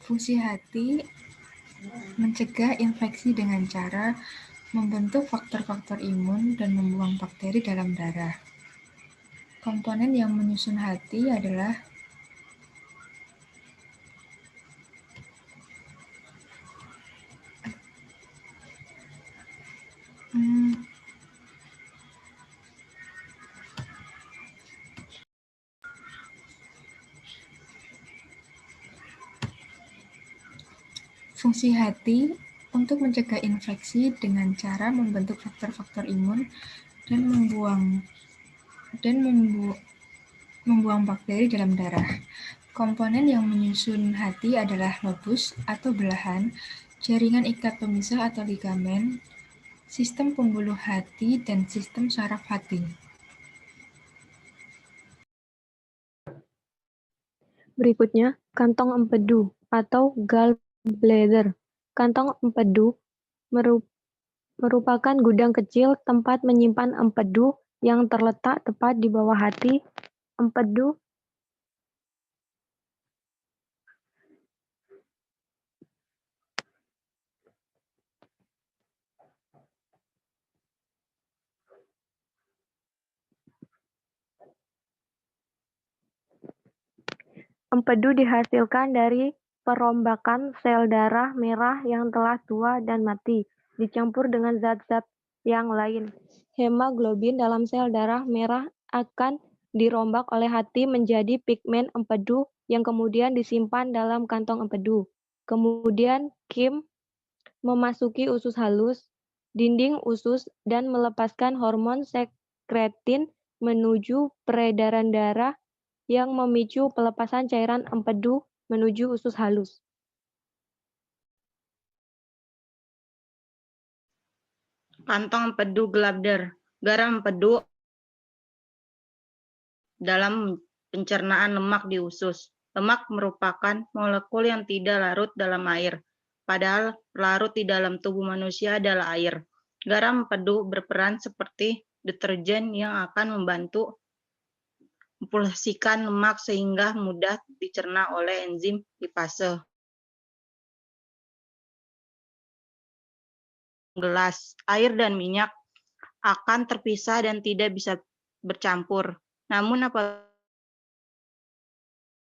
Fungsi hati mencegah infeksi dengan cara membentuk faktor-faktor imun dan membuang bakteri dalam darah. Komponen yang menyusun hati adalah fungsi hati untuk mencegah infeksi dengan cara membentuk faktor-faktor imun dan membuang bakteri dalam darah. Komponen yang menyusun hati adalah lobus atau belahan, jaringan ikat pemisah atau ligamen, sistem pembuluh hati, dan sistem saraf hati. Berikutnya, kantong empedu atau gallbladder. Kantong empedu merupakan gudang kecil tempat menyimpan empedu yang terletak tepat di bawah hati. Empedu dihasilkan dari perombakan sel darah merah yang telah tua dan mati, dicampur dengan zat-zat yang lain. Hemoglobin dalam sel darah merah akan dirombak oleh hati menjadi pigmen empedu yang kemudian disimpan dalam kantong empedu. Kemudian Kim memasuki usus halus, dinding usus, dan melepaskan hormon sekretin menuju peredaran darah yang memicu pelepasan cairan empedu menuju usus halus. Kantong empedu gallbladder. Garam empedu dalam pencernaan lemak di usus. Lemak merupakan molekul yang tidak larut dalam air, padahal larut di dalam tubuh manusia adalah air. Garam empedu berperan seperti deterjen yang akan membantu memfungsikan lemak sehingga mudah dicerna oleh enzim lipase. Gelas, air dan minyak akan terpisah dan tidak bisa bercampur. Namun apabila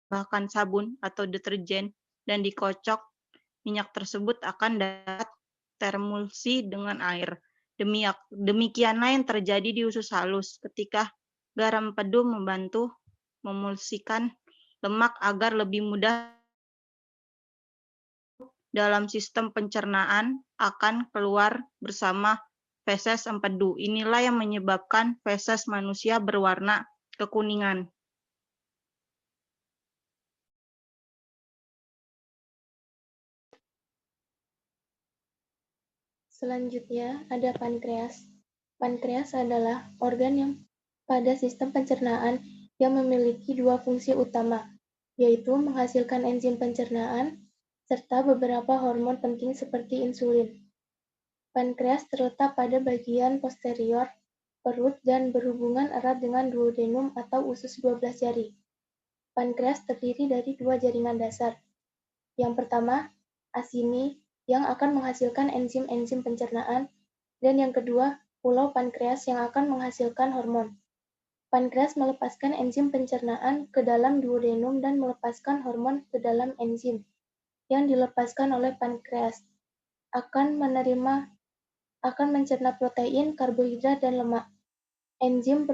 bahkan sabun atau deterjen dan dikocok, minyak tersebut akan dapat teremulsi dengan air. Demikianlah yang terjadi di usus halus ketika garam empedu membantu memulsikan lemak agar lebih mudah dalam sistem pencernaan akan keluar bersama feses empedu. Inilah yang menyebabkan feses manusia berwarna kekuningan. Selanjutnya ada pankreas. Pankreas adalah organ yang pada sistem pencernaan yang memiliki dua fungsi utama, yaitu menghasilkan enzim pencernaan serta beberapa hormon penting seperti insulin. Pankreas terletak pada bagian posterior perut dan berhubungan erat dengan duodenum atau usus 12 jari. Pankreas terdiri dari dua jaringan dasar. Yang pertama, asini, yang akan menghasilkan enzim-enzim pencernaan, dan yang kedua, pulau pankreas yang akan menghasilkan hormon. Pankreas melepaskan enzim pencernaan ke dalam duodenum dan melepaskan hormon ke dalam enzim yang dilepaskan oleh pankreas akan mencerna protein, karbohidrat, dan lemak. Enzim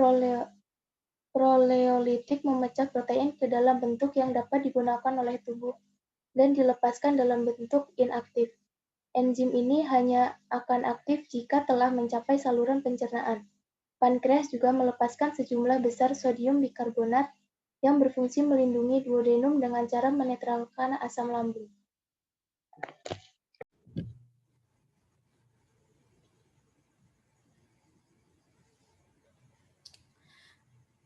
proleolitik memecah protein ke dalam bentuk yang dapat digunakan oleh tubuh dan dilepaskan dalam bentuk inaktif. Enzim ini hanya akan aktif jika telah mencapai saluran pencernaan. Pankreas juga melepaskan sejumlah besar sodium bikarbonat yang berfungsi melindungi duodenum dengan cara menetralkan asam lambung.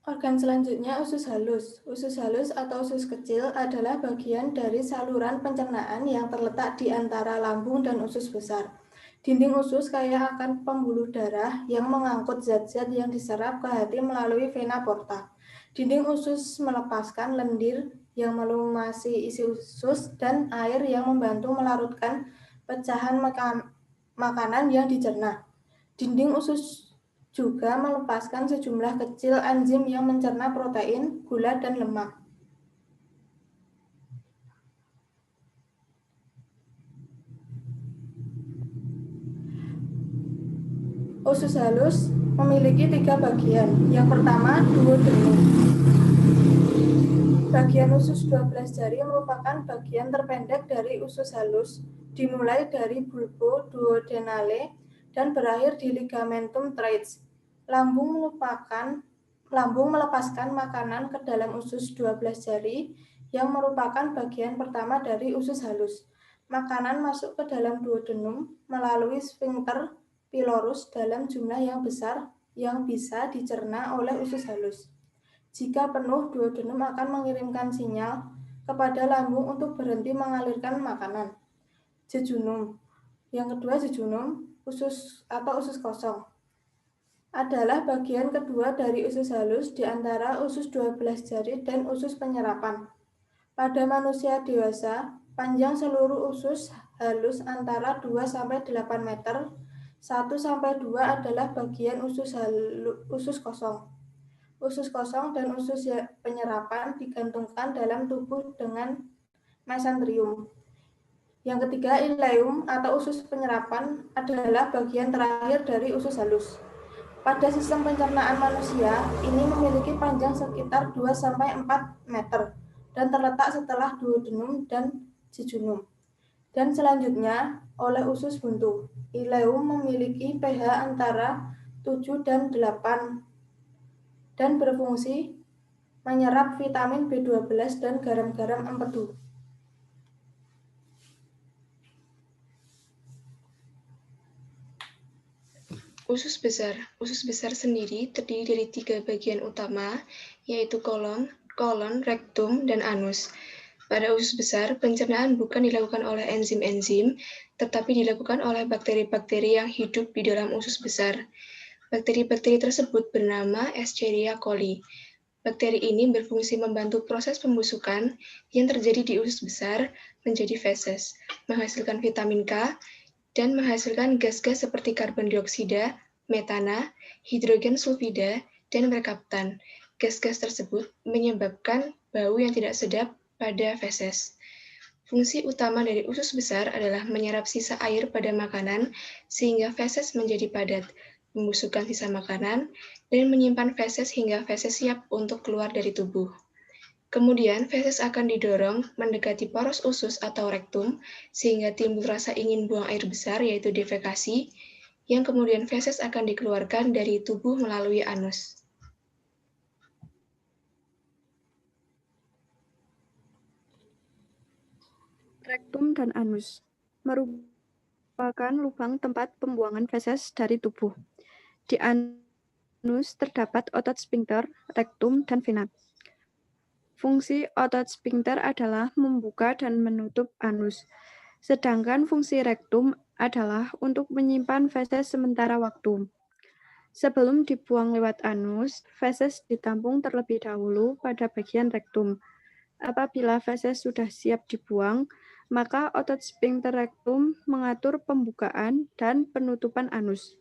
Organ selanjutnya usus halus. Usus halus atau usus kecil adalah bagian dari saluran pencernaan yang terletak di antara lambung dan usus besar. Dinding usus kaya akan pembuluh darah yang mengangkut zat-zat yang diserap ke hati melalui vena porta. Dinding usus melepaskan lendir yang melumasi isi usus, dan air yang membantu melarutkan pecahan makanan yang dicerna. Dinding usus juga melepaskan sejumlah kecil enzim yang mencerna protein, gula, dan lemak. Usus halus memiliki 3 bagian. Yang pertama, duodenum. Bagian usus 12 jari merupakan bagian terpendek dari usus halus, dimulai dari bulbo duodenale dan berakhir di ligamentum traits. Lambung melepaskan makanan ke dalam usus 12 jari yang merupakan bagian pertama dari usus halus. Makanan masuk ke dalam duodenum melalui sphincter pylorus dalam jumlah yang besar yang bisa dicerna oleh usus halus. Jika penuh, duodenum akan mengirimkan sinyal kepada lambung untuk berhenti mengalirkan makanan. Jejunum. Yang kedua, jejunum, usus kosong, adalah bagian kedua dari usus halus di antara usus 12 jari dan usus penyerapan. Pada manusia dewasa, panjang seluruh usus halus antara 2-8 meter. 1-2 adalah bagian usus kosong. Usus kosong dan usus penyerapan digantungkan dalam tubuh dengan mesenterium. Yang ketiga, ileum atau usus penyerapan adalah bagian terakhir dari usus halus. Pada sistem pencernaan manusia, ini memiliki panjang sekitar 2-4 meter dan terletak setelah duodenum dan jejunum. Dan selanjutnya oleh usus buntu. Ileum memiliki pH antara 7 dan 8 dan berfungsi menyerap vitamin B12 dan garam-garam empedu. Usus besar sendiri terdiri dari 3 bagian utama, yaitu kolon, rektum, dan anus. Pada usus besar, pencernaan bukan dilakukan oleh enzim-enzim, tetapi dilakukan oleh bakteri-bakteri yang hidup di dalam usus besar. Bakteri-bakteri tersebut bernama Escherichia coli. Bakteri ini berfungsi membantu proses pembusukan yang terjadi di usus besar menjadi feses, menghasilkan vitamin K, dan menghasilkan gas-gas seperti karbon dioksida, metana, hidrogen sulfida, dan merkaptan. Gas-gas tersebut menyebabkan bau yang tidak sedap pada feses. Fungsi utama dari usus besar adalah menyerap sisa air pada makanan sehingga feses menjadi padat, membusukkan sisa makanan, dan menyimpan feses hingga feses siap untuk keluar dari tubuh. Kemudian, feses akan didorong mendekati poros usus atau rektum, sehingga timbul rasa ingin buang air besar, yaitu defekasi, yang kemudian feses akan dikeluarkan dari tubuh melalui anus. Rektum dan anus merupakan lubang tempat pembuangan feses dari tubuh. Di anus terdapat otot sphincter, rektum, dan vena. Fungsi otot sphincter adalah membuka dan menutup anus, sedangkan fungsi rektum adalah untuk menyimpan feses sementara waktu. Sebelum dibuang lewat anus, feses ditampung terlebih dahulu pada bagian rektum. Apabila feses sudah siap dibuang, maka otot sphincter rektum mengatur pembukaan dan penutupan anus.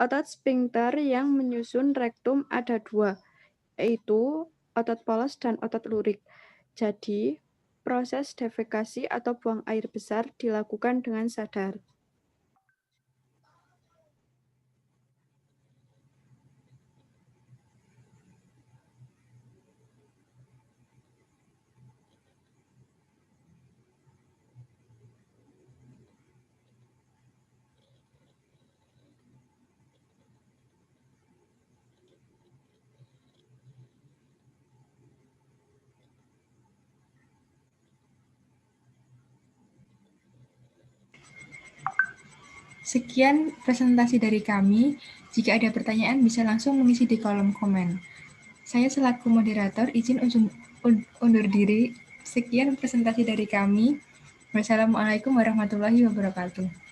Otot sphincter yang menyusun rektum ada 2, yaitu otot polos dan otot lurik. Jadi, proses defekasi atau buang air besar dilakukan dengan sadar. Sekian presentasi dari kami. Jika ada pertanyaan, bisa langsung mengisi di kolom komen. Saya selaku moderator izin undur diri. Sekian presentasi dari kami. Wassalamualaikum warahmatullahi wabarakatuh.